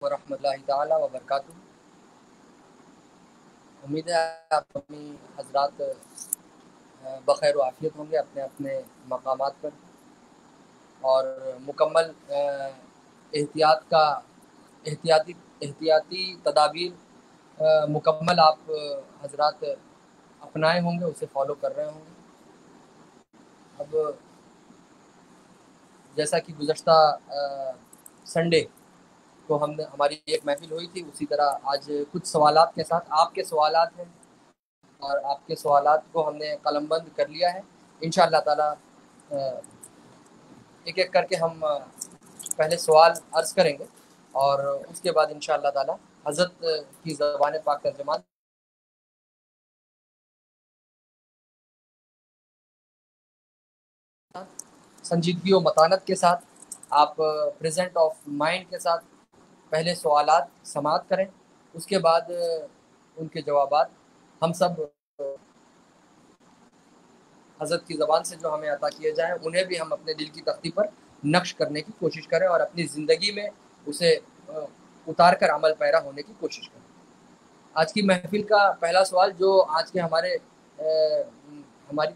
ورحمۃ اللہ تعالی وبرکاتہ۔ امید ہے آپ اپنی حضرات بخیر و عافیت ہوں گے اپنے اپنے مقامات پر، اور مکمل احتیاطی تدابیر مکمل آپ حضرات اپنائے ہوں گے، اسے فالو کر رہے ہوں گے۔ اب جیسا کہ گزشتہ سنڈے کو ہماری ایک محفل ہوئی تھی، اسی طرح آج کچھ سوالات کے ساتھ آپ کے سوالات ہیں، اور آپ کے سوالات کو ہم نے قلم بند کر لیا ہے۔ انشاءاللہ تعالی ایک ایک کر کے ہم پہلے سوال عرض کریں گے، اور اس کے بعد انشاءاللہ تعالی حضرت کی زبان پاک ترجمان سنجیدگی و متانت کے ساتھ، آپ پریزنٹ آف مائنڈ کے ساتھ پہلے سوالات سماعت کریں، اس کے بعد ان کے جوابات ہم سب حضرت کی زبان سے جو ہمیں عطا کیے جائیں انہیں بھی ہم اپنے دل کی تختی پر نقش کرنے کی کوشش کریں، اور اپنی زندگی میں اسے اتار کر عمل پیرا ہونے کی کوشش کریں۔ آج کی محفل کا پہلا سوال جو آج کے ہماری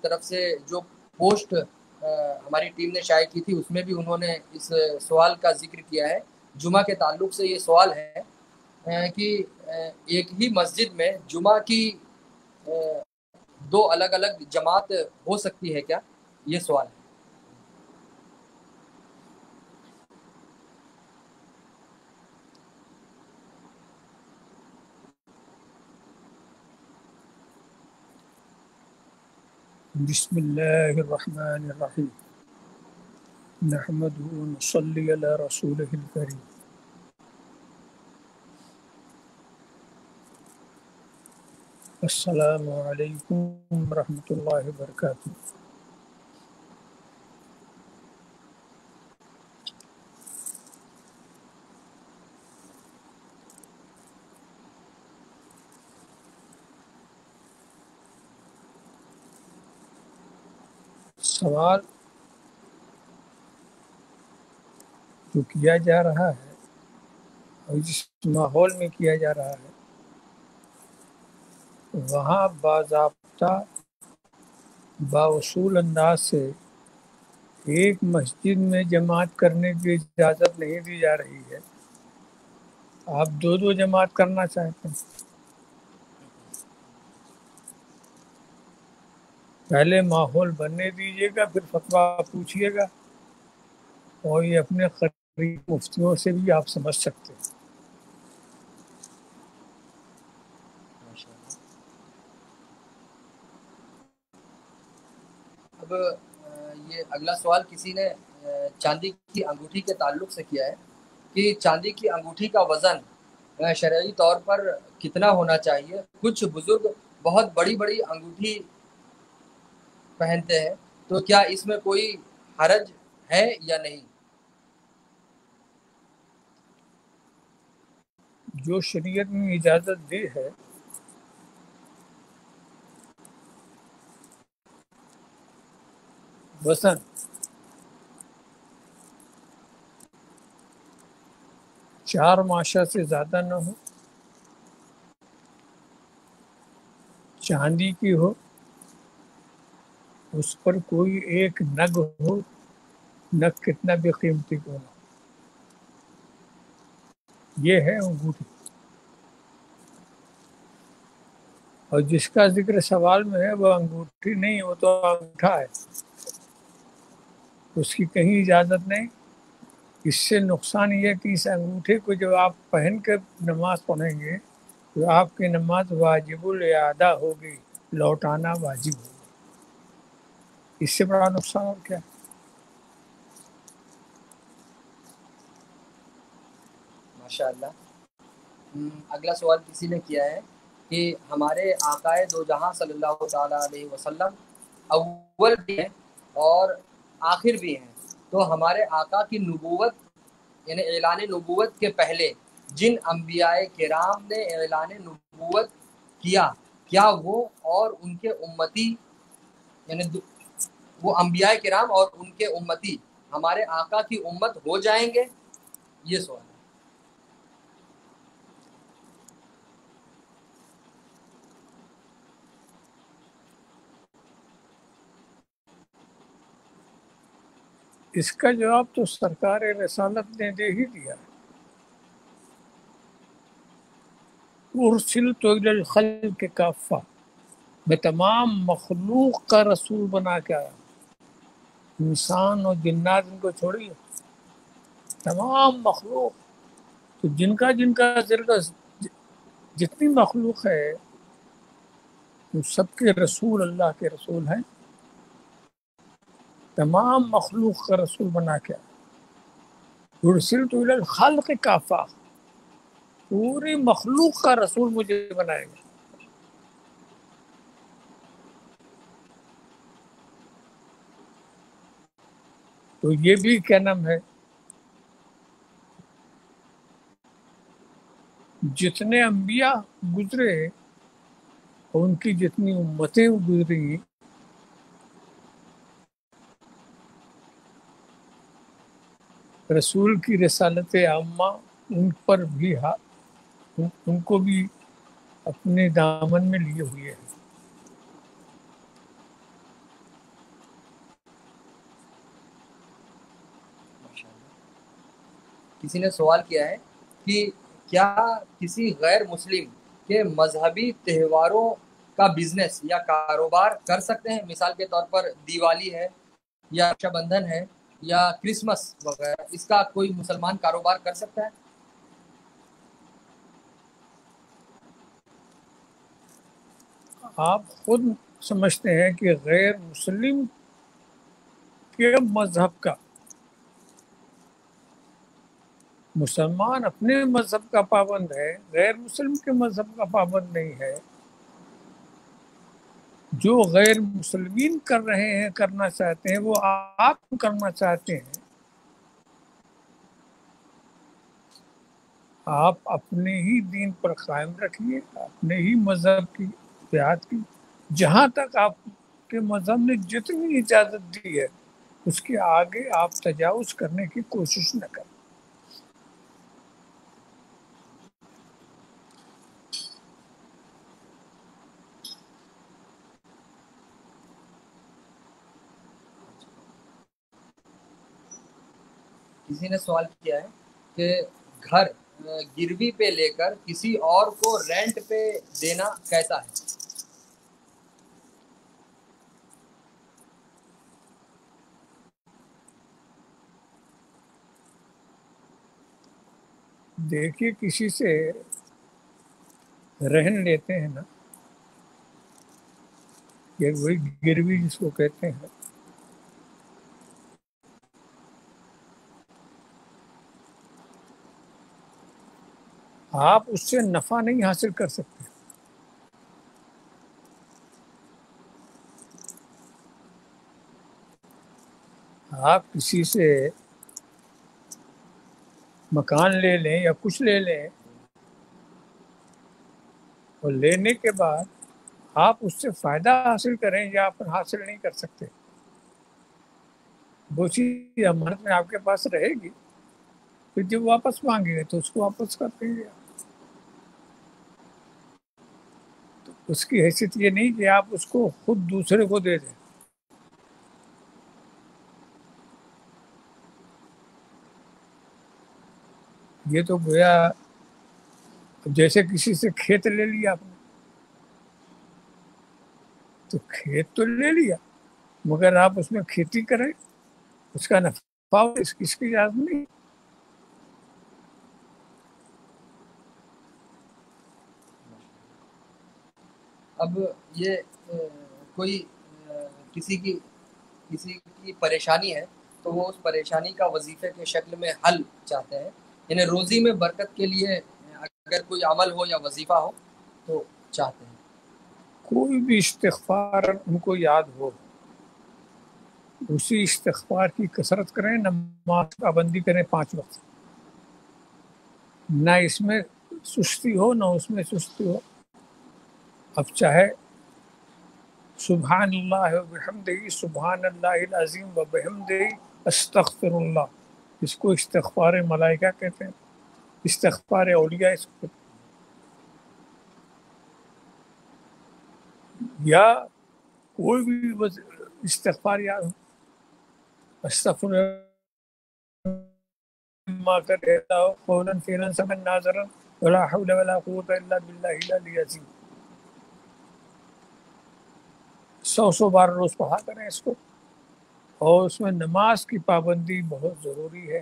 طرف سے جو پوسٹ ہماری ٹیم نے شائع کی تھی، اس میں بھی انہوں نے اس سوال کا ذکر کیا ہے۔ جمعہ کے تعلق سے یہ سوال ہے کہ ایک ہی مسجد میں جمعہ کی دو الگ الگ جماعت ہو سکتی ہے کیا؟ یہ سوال ہے۔ بسم اللہ الرحمن الرحیم، نحمدہ و نصلی علی رسولہ الکریم۔ السلام علیکم ورحمۃ اللہ وبرکاتہ۔ سوال جو کیا جا رہا ہے اور جس ماحول میں کیا جا رہا ہے، وہاں باضابطہ بااصول انداز سے ایک مسجد میں جماعت کرنے کی اجازت نہیں دی جا رہی ہے، آپ دو جماعت کرنا چاہتے ہیں۔ پہلے ماحول بننے دیجیے گا، پھر فتویٰ پوچھیے گا، اور یہ اپنے قریب مفتیوں سے بھی آپ سمجھ سکتے ہیں۔ اب یہ اگلا سوال کسی نے چاندی کی انگوٹھی کے تعلق سے کیا ہے کہ چاندی کی انگوٹھی کا وزن شرعی طور پر کتنا ہونا چاہیے؟ کچھ بزرگ بہت بڑی بڑی انگوٹھی پہنتے ہیں، تو کیا اس میں کوئی حرج ہے یا نہیں؟ جو شریعت میں اجازت دی ہے وزن چار ماشا سے زیادہ نہ ہو، چاندی کی ہو، اس پر کوئی ایک نگ ہو، نگ کتنا بھی قیمتی ہو، یہ ہے انگوٹھی۔ اور جس کا ذکر سوال میں ہے وہ انگوٹھی نہیں، وہ تو انگوٹھا ہے، اس کی کہیں اجازت نہیں۔ اس سے نقصان یہ کہ اس انگوٹھے کو جب آپ پہن کے نماز پڑھیں گے تو آپ کی نماز واجب الادا ہوگی، لوٹانا واجب ہوگا۔ اس سے بڑا نقصان اور کیا؟ ماشاءاللہ۔ اگلا سوال کسی نے کیا ہے کہ ہمارے آقائے دو جہاں صلی اللہ تعالیٰ علیہ وسلم اول بھی ہیں اور آخر بھی ہیں، تو ہمارے آقا کی نبوت یعنی اعلان نبوت کے پہلے جن انبیاء کرام نے اعلان نبوت کیا، کیا وہ اور ان کے امتی یعنی وہ انبیاء کرام اور ان کے امتی ہمارے آقا کی امت ہو جائیں گے؟ یہ سوال ہے۔ اس کا جواب تو سرکار رسالت نے دے ہی دیا. ارسلت الی الخلق کافہ، میں تمام مخلوق کا رسول بنا کے آیا. انسان اور جنات ان کو چھوڑیے، تمام مخلوق. تو جن کا جتنی مخلوق ہے وہ سب کے رسول اللہ کے رسول ہیں. تمام مخلوق کا رسول بنا کے آیا. ارسلت الی الخلق کافہ، پوری مخلوق کا رسول مجھے بنائے گا. تو یہ بھی کیا نام ہے، جتنے انبیاء گزرے اور ان کی جتنی امتیں گزری، رسول کی رسالت عامہ ان پر بھی ان کو بھی اپنے دامن میں لیے ہوئے ہیں. کسی نے سوال کیا ہے کہ کیا کسی غیر مسلم کے مذہبی تہواروں کا بزنس یا کاروبار کر سکتے ہیں؟ مثال کے طور پر دیوالی ہے یا رکشا بندھن ہے یا کرسمس وغیرہ، اس کا کوئی مسلمان کاروبار کر سکتا ہے؟ آپ خود سمجھتے ہیں کہ غیر مسلم کے مذہب کا، مسلمان اپنے مذہب کا پابند ہے، غیر مسلم کے مذہب کا پابند نہیں ہے. جو غیر مسلمین کر رہے ہیں، کرنا چاہتے ہیں، وہ آپ کرنا چاہتے ہیں. آپ اپنے ہی دین پر قائم رکھیے، اپنے ہی مذہب کی اتباع کی. جہاں تک آپ کے مذہب نے جتنی اجازت دی ہے اس کے آگے آپ تجاوز کرنے کی کوشش نہ کریں. کسی نے سوال کیا ہے کہ گھر گروی پہ لے کر کسی اور کو رینٹ پہ دینا کیسا ہے؟ دیکھیے، کسی سے رہن لیتے ہیں نا، یہ وہی گروی جس کو کہتے ہیں، آپ اس سے نفع نہیں حاصل کر سکتے. آپ کسی سے مکان لے لیں یا کچھ لے لیں اور لینے کے بعد آپ اس سے فائدہ حاصل کریں یا آپ حاصل نہیں کر سکتے. وہ چیز امانت میں آپ کے پاس رہے گی، پھر جب واپس مانگیں گے تو اس کو واپس کر دیں گے. تو اس کی حیثیت یہ نہیں کہ آپ اس کو خود دوسرے کو دے دیں. یہ تو گویا جیسے کسی سے کھیت لے لیا آپ نے، تو کھیت تو لے لیا مگر آپ اس میں کھیتی کریں، اس کا نفع اس کی اجازت نہیں. اب یہ کوئی کسی کی پریشانی ہے تو وہ اس پریشانی کا وظیفے کے شکل میں حل چاہتے ہیں، یعنی روزی میں برکت کے لیے اگر کوئی عمل ہو یا وظیفہ ہو تو چاہتے ہیں. کوئی بھی استغفار ان کو یاد ہو، اسی استغفار کی کثرت کریں. نماز پابندی کریں 5 وقت، نہ اس میں سستی ہو نہ اس میں سستی ہو. اب چاہے سبحان اللہ و بحمدہ، سبحان اللہ العظیم و بحمدہ استغفر اللہ، اس کو استغفار ملائکہ کہتے ہیں، استغفار اولیاء اس کو. یا کوئی بھی استغفار یاد ہو، استغفر ما کرتا ہو قولا فعلا سمعا ناظرا ولا حول ولا قوت الا باللہ العلی العظیم. 100 بار روز پڑھا کریں اس کو. اور اس میں نماز کی پابندی بہت ضروری ہے.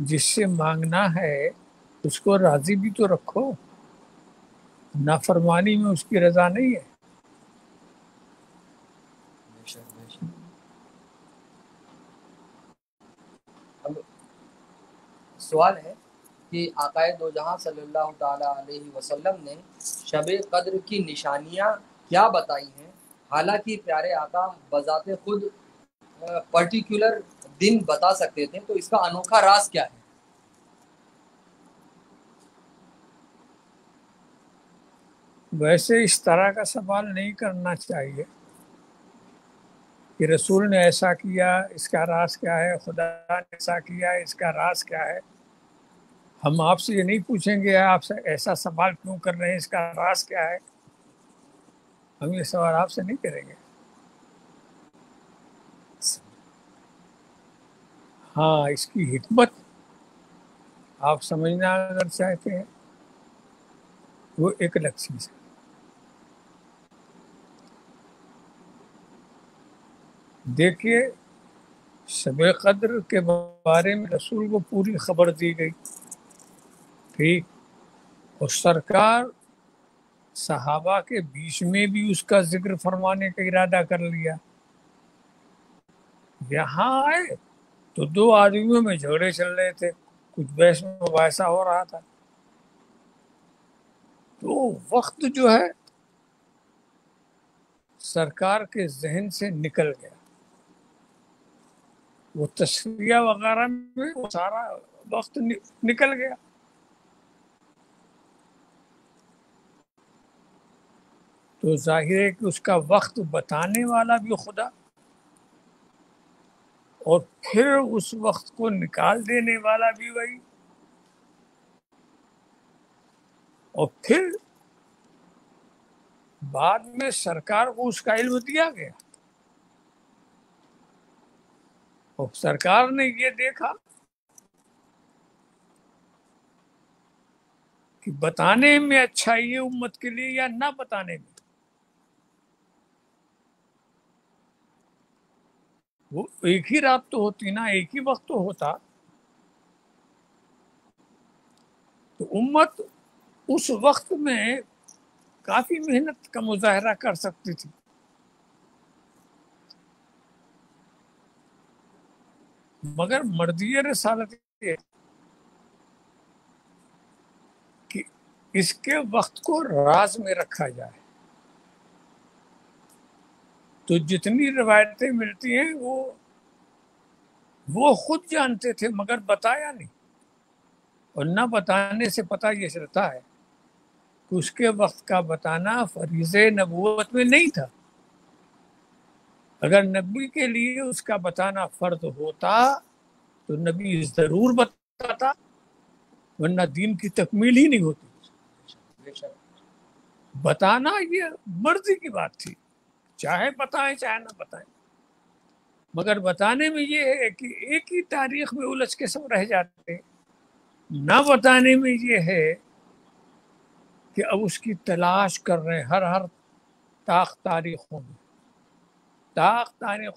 جس سے مانگنا ہے اس کو راضی بھی تو رکھو. نافرمانی میں اس کی رضا نہیں ہے. اب سوال ہے کہ آقائے دو جہاں صلی اللہ تعالی علیہ وسلم نے شب قدر کی نشانیاں کیا بتائی ہیں، حالانکہ پیارے آقا بذات خود پرٹیکولر دن بتا سکتے تھے، تو اس کا انوکھا راز کیا ہے؟ ویسے اس طرح کا سوال نہیں کرنا چاہیے کہ رسول نے ایسا کیا اس کا راز کیا ہے، خدا نے ایسا کیا اس کا راز کیا ہے. ہم آپ سے یہ نہیں پوچھیں گے آپ سے ایسا سوال کیوں کر رہے ہیں، اس کا راز کیا ہے. ہم یہ سوال آپ سے نہیں کریں گے. ہاں اس کی حکمت آپ سمجھنا اگر چاہتے ہیں وہ ایک الگ چیز ہے. دیکھیے شب قدر کے بارے میں رسول کو پوری خبر دی گئی، ٹھیک، اور سرکار صحابہ کے بیچ میں بھی اس کا ذکر فرمانے کا ارادہ کر لیا. یہاں آئے تو 2 آدمیوں میں جھگڑے چل رہے تھے، کچھ بحث مباحثہ ہو رہا تھا. تو وقت جو ہے سرکار کے ذہن سے نکل گیا. وہ تصفیہ وغیرہ میں وہ سارا وقت نکل گیا. تو ظاہر ہے کہ اس کا وقت بتانے والا بھی خدا، اور پھر اس وقت کو نکال دینے والا بھی وہی، اور پھر بعد میں سرکار کو اس کا علم دیا گیا. اور سرکار نے یہ دیکھا کہ بتانے میں اچھائی ہے امت کے لیے یا نہ بتانے میں. وہ ایک ہی رات تو ہوتی نا، ایک ہی وقت تو ہوتا، تو امت اس وقت میں کافی محنت کا مظاہرہ کر سکتی تھی. مگر مردی رسالت یہ کہ اس کے وقت کو راز میں رکھا جائے. تو جتنی روایتیں ملتی ہیں وہ خود جانتے تھے مگر بتایا نہیں. اور نہ بتانے سے پتہ یہ چلتا ہے کہ اس کے وقت کا بتانا فریضہ نبوت میں نہیں تھا. اگر نبی کے لیے اس کا بتانا فرض ہوتا تو نبی ضرور بتاتا، ورنہ دین کی تکمیل ہی نہیں ہوتی. بتانا یہ مرضی کی بات تھی، چاہے بتائیں چاہے نہ بتائیں. مگر بتانے میں یہ ہے کہ ایک ہی تاریخ میں الجھ کے سب رہ جاتے ہیں. نہ بتانے میں یہ ہے کہ اب اس کی تلاش کر رہے ہیں ہر تاریخوں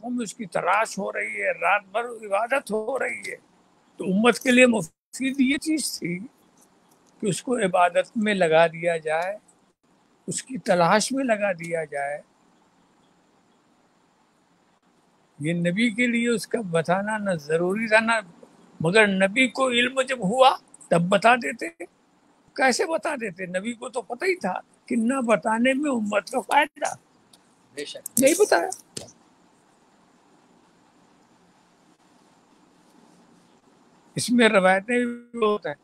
میں اس کی تلاش ہو رہی ہے، رات بھر عبادت ہو رہی ہے. تو امت کے لیے مفید یہ چیز تھی کہ اس کو عبادت میں لگا دیا جائے، اس کی تلاش میں لگا دیا جائے. یہ نبی کے لیے اس کا بتانا نہ ضروری تھا نہ، مگر نبی کو علم جب ہوا تب بتا دیتے. کیسے بتا دیتے؟ نبی کو تو پتہ ہی تھا کہ نہ بتانے میں امت کا فائدہ، نہیں بتایا. اس میں روایتیں بھی ہوتا ہے،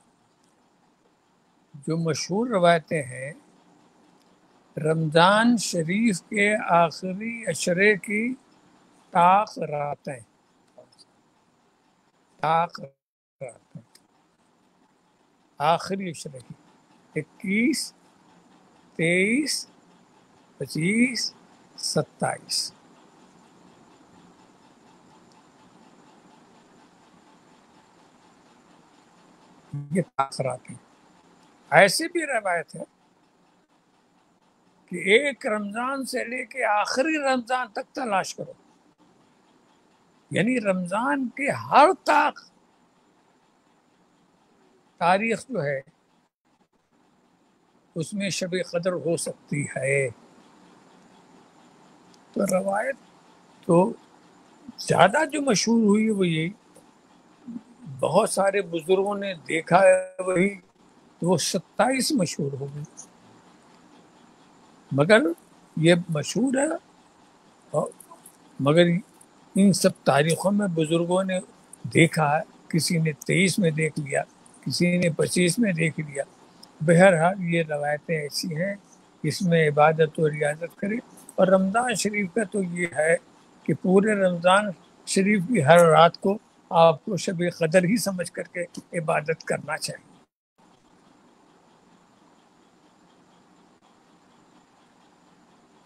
جو مشہور روایتیں ہیں رمضان شریف کے آخری عشرے کی طاق راتیں، آخری عشرے کی 21، 23، 25، 27. یہ تاخرات ہیں۔ ایسی بھی روایت ہے کہ ایک رمضان سے لے کے آخری رمضان تک تلاش کرو، یعنی رمضان کے ہر تاریخ جو ہے اس میں شب قدر ہو سکتی ہے۔ تو روایت تو زیادہ جو مشہور ہوئی وہ یہی، بہت سارے بزرگوں نے دیکھا ہے وہی، تو وہ 27 مشہور ہو گئی، مگر یہ مشہور ہے، مگر ان سب تاریخوں میں بزرگوں نے دیکھا ہے، کسی نے 23 میں دیکھ لیا، کسی نے 25 میں دیکھ لیا۔ بہرحال یہ روایتیں ایسی ہیں، اس میں عبادت و ریاضت کرے۔ اور رمضان شریف کا تو یہ ہے کہ پورے رمضان شریف کی ہر رات کو آپ کو شب قدر ہی سمجھ کر کے عبادت کرنا چاہیے۔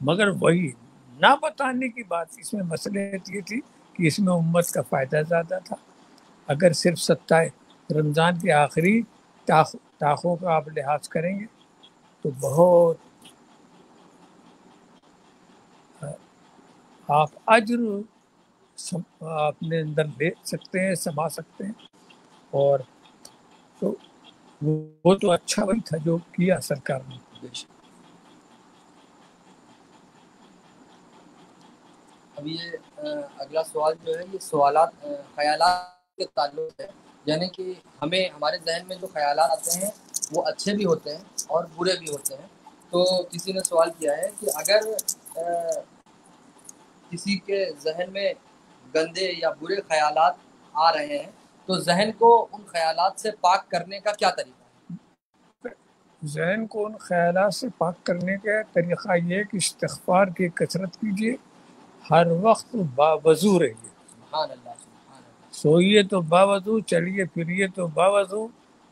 مگر وہی نہ بتانے کی بات، اس میں مصلحت یہ تھی کہ اس میں امت کا فائدہ زیادہ تھا۔ اگر صرف 27 رمضان کے آخری تاخوں کا آپ لحاظ کریں گے تو بہت آپ اجر اپنے اندر لے سکتے ہیں، سما سکتے ہیں، اور تو وہ تو اچھا وہی تھا جو کیا سرکار نے۔ اب یہ اگلا سوال جو ہے یہ سوالات خیالات کے تعلق ہے، یعنی کہ ہمیں ہمارے ذہن میں جو خیالات آتے ہیں وہ اچھے بھی ہوتے ہیں اور برے بھی ہوتے ہیں۔ تو کسی نے سوال کیا ہے کہ اگر کسی کے ذہن میں گندے یا برے خیالات آ رہے ہیں تو ذہن کو ان خیالات سے پاک کرنے کا کیا طریقہ ہے؟ ذہن کو ان خیالات سے پاک کرنے کا طریقہ یہ کہ استغفار کی کثرت کیجیے، ہر وقت باوضو رہیے، سبحان اللہ سبحان اللہ۔ سوئیے تو باوضو، چلیے پھریے تو باوضو،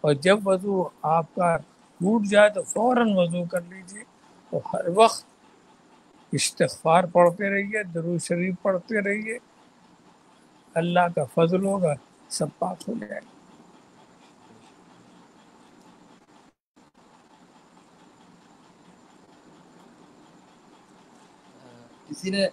اور جب وضو آپ کا ٹوٹ جائے تو فوراً وضو کر لیجیے، اور ہر وقت استغفار پڑھتے رہیے، درود شریف پڑھتے رہیے، اللہ کا فضل ہوگا، سب پاک ہو جائے گا۔ کسی نے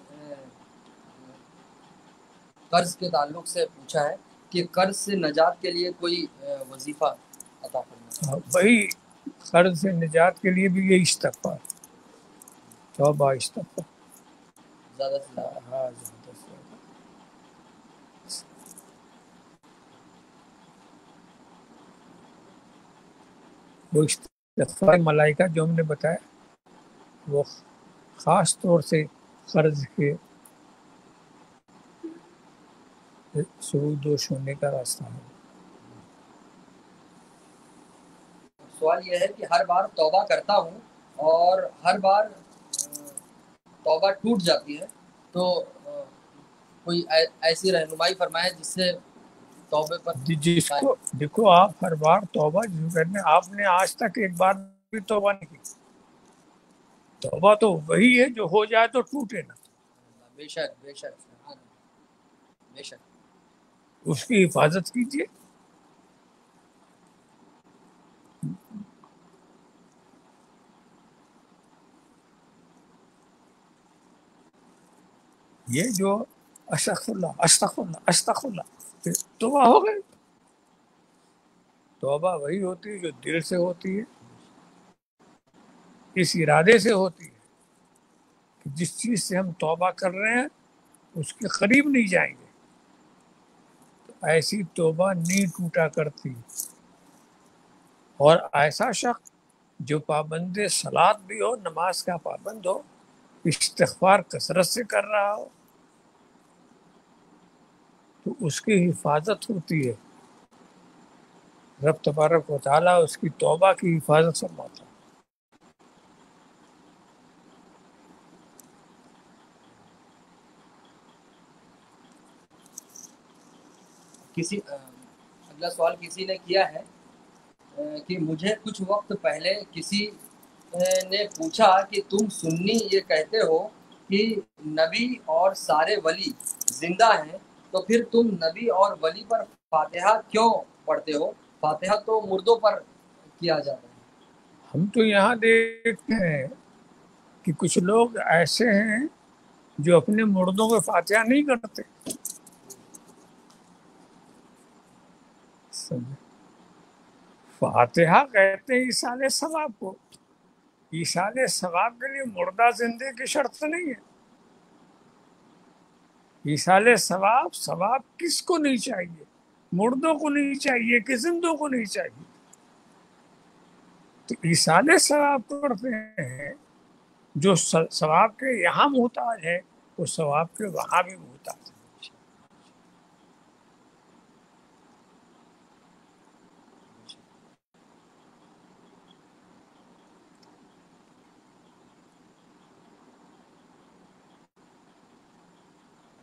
قرض کے تعلق سے پوچھا ہے کہ قرض سے نجات کے لیے کوئی وظیفہ عطا فرمائے۔ وہی قرض سے نجات کے لیے بھی یہ استغفار، توبہ استغفار، زیادہ سے زیادہ۔ ہاں زیادہ سے زیادہ۔ وہ استغفار ملائکہ جو ہم نے بتایا وہ خاص طور سے قرض کے سودوش ہونے کا راستہ ہے۔ سوال یہ ہے کہ ہر بار توبہ کرتا ہوں اور ہر بار توبہ ٹوٹ جاتی ہے، تو کوئی ایسی رہنمائی فرمائے جس سے توبے پر جس کو دیکھو، آپ ہر بار توبہ جو کرنے، آپ نے آج تک ایک بار بھی توبہ نہیں کی۔ توبہ تو وہی ہے جو ہو جائے تو ٹوٹے نہ، بے شک بے شک بے شک۔ اس کی حفاظت کیجیے۔ یہ جو استغفر اللہ استغفر اللہ استغفر اللہ، توبہ ہو گئی۔ توبہ وہی ہوتی ہے جو دل سے ہوتی ہے، اس ارادے سے ہوتی ہے کہ جس چیز سے ہم توبہ کر رہے ہیں اس کے قریب نہیں جائیں گے، تو ایسی توبہ نہیں ٹوٹا کرتی۔ اور ایسا شخص جو پابند صلاۃ بھی ہو، نماز کا پابند ہو، استغفار کثرت سے کر رہا ہو، تو اس کی حفاظت ہوتی ہے، رب تبارک و تعالیٰ اس کی توبہ کی حفاظت فرماتا ہے۔ اگلا سوال کسی نے کیا ہے کہ مجھے کچھ وقت پہلے کسی نے پوچھا کہ تم سنی یہ کہتے ہو کہ نبی اور سارے ولی زندہ ہیں، تو پھر تم نبی اور ولی پر فاتحہ کیوں پڑھتے ہو؟ فاتحہ تو مردوں پر کیا جاتا ہے. ہم تو یہاں دیکھتے ہیں کہ کچھ لوگ ایسے ہیں جو اپنے مردوں کو فاتحہ نہیں کرتے. سمجھے؟ فاتحہ کہتے ہیں ایصال ثواب کو. ایصال ثواب کے لیے مردہ زندے کی شرط نہیں ہے. ایصال ثواب، ثواب کس کو نہیں چاہیے؟ مردوں کو نہیں چاہیے کہ زندوں کو نہیں چاہیے. تو ایصال ثواب کرتے ہیں جو ثواب کے یہاں محتاج ہے وہ ثواب کے وہاں بھی محتاج ہے.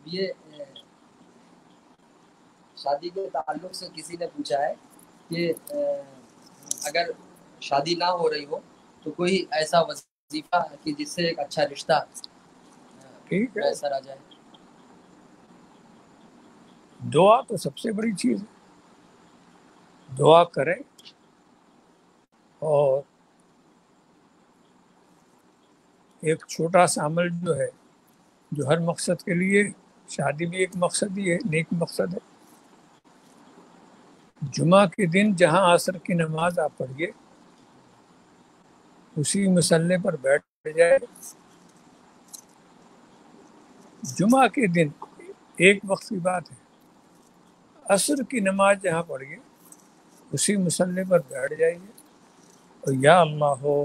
یہ شادی کے تعلق سے کسی نے پوچھا ہے کہ اگر شادی نہ ہو رہی ہو تو کوئی ایسا وظیفہ کہ جس سے ایک اچھا رشتہ ٹھیک ہے، میسر آ جائے. دعا تو سب سے بڑی چیز ہے. دعا کریں اور ایک چھوٹا سا عمل جو ہے جو ہر مقصد کے لیے، شادی بھی ایک مقصد ہی ہے، نیک مقصد ہے. جمعہ کے دن جہاں عصر کی نماز آپ پڑھیے اسی مسلح پر بیٹھ جائے. جمعہ کے دن ایک وقت کی بات ہے، عصر کی نماز جہاں پڑھیے اسی مسلح پر بیٹھ جائیے اور یا اللہ ہو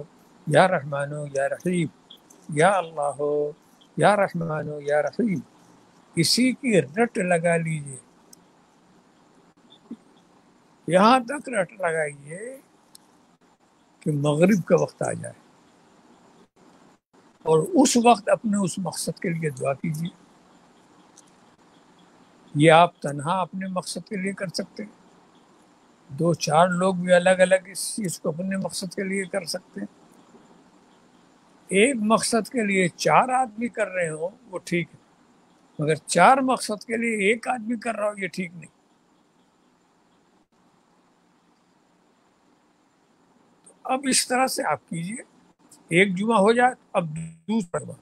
یا رحمان ہو یا رحیم، یا اللہ ہو یا رحمان ہو یا رحیم، اسی کی رٹ لگا لیجیے. یہاں تک رٹ لگائیے کہ مغرب کا وقت آ جائے اور اس وقت اپنے اس مقصد کے لیے دعا کیجیے. یہ آپ تنہا اپنے مقصد کے لیے کر سکتے ہیں، 2-4 لوگ بھی الگ الگ اس چیز کو اپنے مقصد کے لیے کر سکتے ہیں. ایک مقصد کے لیے 4 آدمی کر رہے ہوں وہ ٹھیک ہے، مگر 4 مقصد کے لیے ایک آدمی کر رہا ہو یہ ٹھیک نہیں. تو اب اس طرح سے آپ کیجئے، ایک جمعہ ہو جائے اب دوسرا جمعہ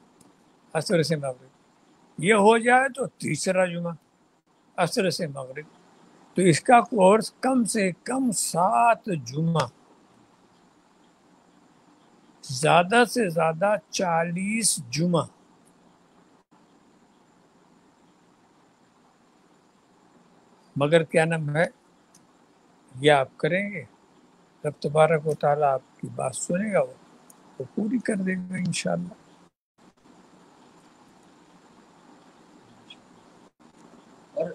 عصر سے مغرب، یہ ہو جائے تو تیسرا جمعہ عصر سے مغرب. تو اس کا کورس کم سے کم 7 جمعہ، زیادہ سے زیادہ 40 جمعہ. مگر کیا نام ہے، یہ آپ کریں گے رب تبارک و تعالیٰ آپ کی بات سنے گا، وہ پوری کر دے گا انشاءاللہ. اور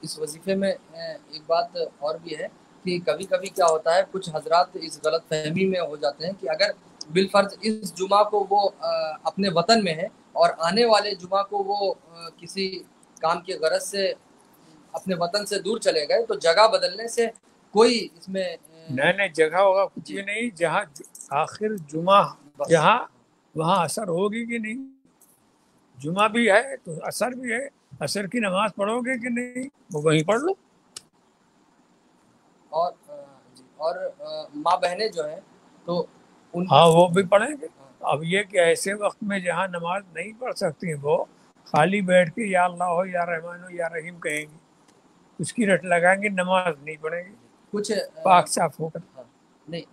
اس وظیفے میں ایک بات اور بھی ہے کہ کبھی کبھی کیا ہوتا ہے، کچھ حضرات اس غلط فہمی میں ہو جاتے ہیں کہ اگر بالفرض اس جمعہ کو وہ اپنے وطن میں ہے اور آنے والے جمعہ کو وہ کسی کام کی غرض سے اپنے وطن سے دور چلے گئے تو جگہ بدلنے سے کوئی اس میں نہیں جگہ ہوگا کچھ بھی نہیں. جہاں آخر جمعہ جہاں وہاں اثر ہوگی کہ نہیں. جمعہ بھی ہے تو اثر بھی ہے، اثر کی نماز پڑھو گے کہ نہیں وہ وہیں پڑھ لو. اور ماں بہنیں جو ہیں تو ان ہاں وہ بھی پڑھیں گے. اب یہ کہ ایسے وقت میں جہاں نماز نہیں پڑھ سکتی وہ خالی بیٹھ کے یا اللہ ہو یا رحمان ہو یا رحیم کہیں گی، اس کی رٹ لگائیں گے، نماز نہیں پڑھیں گے کچھ پاک صاف ہو کر. نہیں،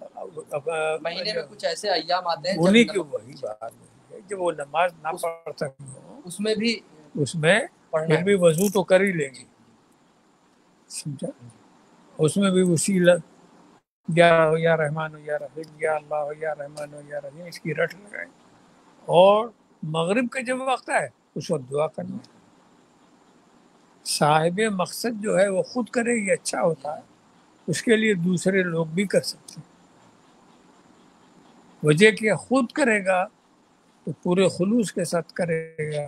مہینے میں کچھ ایسے ایام آتے ہیں انہیں کی وہی بات ہے جب وہ نماز نہ پڑھ سکتی ہو اس میں بھی اس میں پھر بھی وضو تو کر ہی لیں گے، سمجھا. اس میں بھی اسی یا رحمان ہو یا رحیم، یا اللہ ہو یا رحمان ہو یا رحیم، اس کی رٹ لگائیں. اور مغرب کا جب وقت ہے اس وقت دعا کرنا. صاحب مقصد جو ہے وہ خود کرے یہ اچھا ہوتا ہے، اس کے لیے دوسرے لوگ بھی کر سکتے ہیں. وجہ کہ خود کرے گا تو پورے خلوص کے ساتھ کرے گا،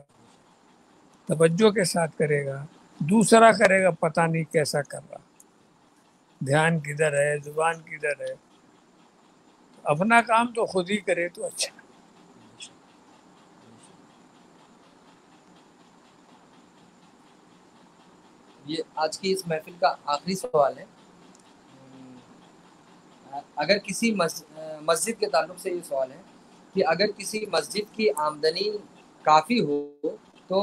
توجہ کے ساتھ کرے گا. دوسرا کرے گا پتہ نہیں کیسا کر رہا، دھیان کدھر ہے، زبان کدھر ہے. اپنا کام تو خود ہی کرے تو اچھا. یہ آج کی اس محفل کا آخری سوال ہے اگر کسی مسجد کے تعلق سے یہ سوال ہے کہ اگر کسی مسجد کی آمدنی کافی ہو تو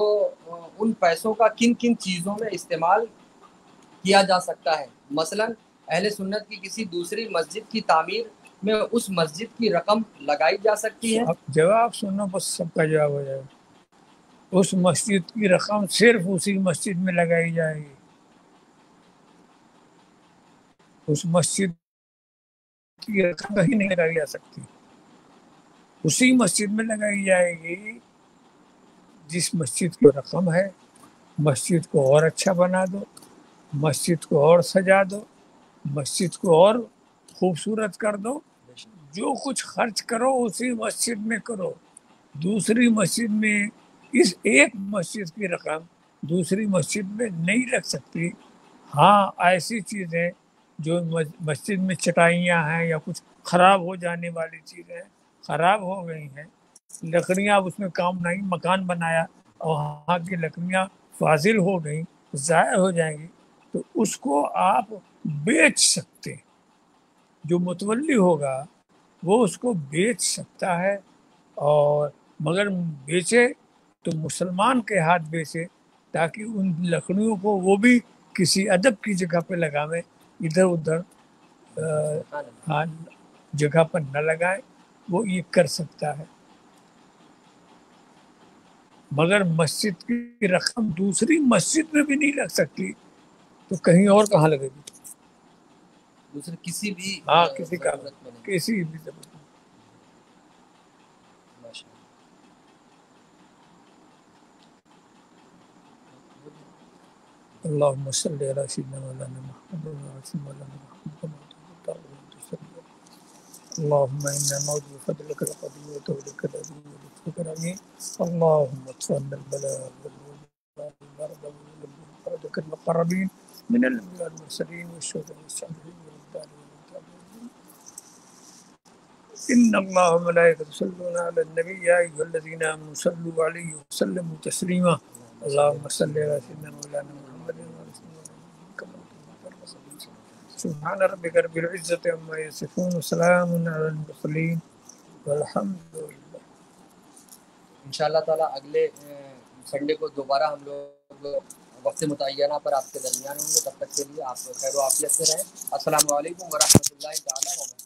ان پیسوں کا کن کن چیزوں میں استعمال کیا جا سکتا ہے؟ مثلا اہل سنت کی کسی دوسری مسجد کی تعمیر میں اس مسجد کی رقم لگائی جا سکتی ہے؟ اب جواب سنو بس سب کا جواب ہو جائے گا۔ اس مسجد کی رقم صرف اسی مسجد میں لگائی جائے گی، اس مسجد کی رقم کہیں نہیں لگائی جا سکتی، اسی مسجد میں لگائی جائے گی جس مسجد کی رقم ہے۔ مسجد کو اور اچھا بنا دو، مسجد کو اور سجا دو، مسجد کو اور خوبصورت کر دو، جو کچھ خرچ کرو اسی مسجد میں کرو، دوسری مسجد میں اس ایک مسجد کی رقم دوسری مسجد میں نہیں رکھ سکتی۔ ہاں ایسی چیزیں جو مسجد میں چٹائیاں ہیں یا کچھ خراب ہو جانے والی چیزیں خراب ہو گئی ہیں، لکڑیاں اس میں کام نہیں، مکان بنایا اور وہاں کی لکڑیاں فاضل ہو گئیں، ضائع ہو جائیں گی، تو اس کو آپ بیچ سکتے، جو متولی ہوگا وہ اس کو بیچ سکتا ہے، اور مگر بیچے تو مسلمان کے ہاتھ بیچے، تاکہ ان لکڑیوں کو وہ بھی کسی ادب کی جگہ پہ لگاویں، ادھر ادھر جگہ پر نہ لگائیں، وہ یہ کر سکتا ہے۔ مگر مسجد کی رقم دوسری مسجد میں بھی نہیں لگ سکتی، تو کہیں اور کہاں لگے گی؟ دوسرے کسی بھی ہاں کسی کا ضرورت میں نہیں۔ کسی بھی ضرورت میں۔ ماشاء اللہ۔ اللهم صل على سيدنا مولانا محمد وعلى سيدنا مولانا محمد اللهم إنا نعوذ بفضلك القدير وتولك العظيم ولطفك العظيم اللهم اطفئنا البلاء والمرض والفرجك المقربين من الأنبياء والمرسلين والشهداء والصالحين والتابعين إن الله وملائكته يصلون على النبي يا أيها الذين آمنوا صلوا عليه وسلموا تسليما اللهم صل على سيدنا مولانا محمد وعلى سبحان ربك رب العزة عما يصفون وسلام على المرسلين والحمد لله۔ انشاءاللہ تعالیٰ اگلے سنڈے کو دوبارہ ہم لوگ وقت متعینہ پر آپ کے درمیان ہوں گے، تب تک کے لیے آپ خیر و عافیت سے رہیں۔ السلام علیکم ورحمۃ اللہ تعالیٰ وبرکاتہ۔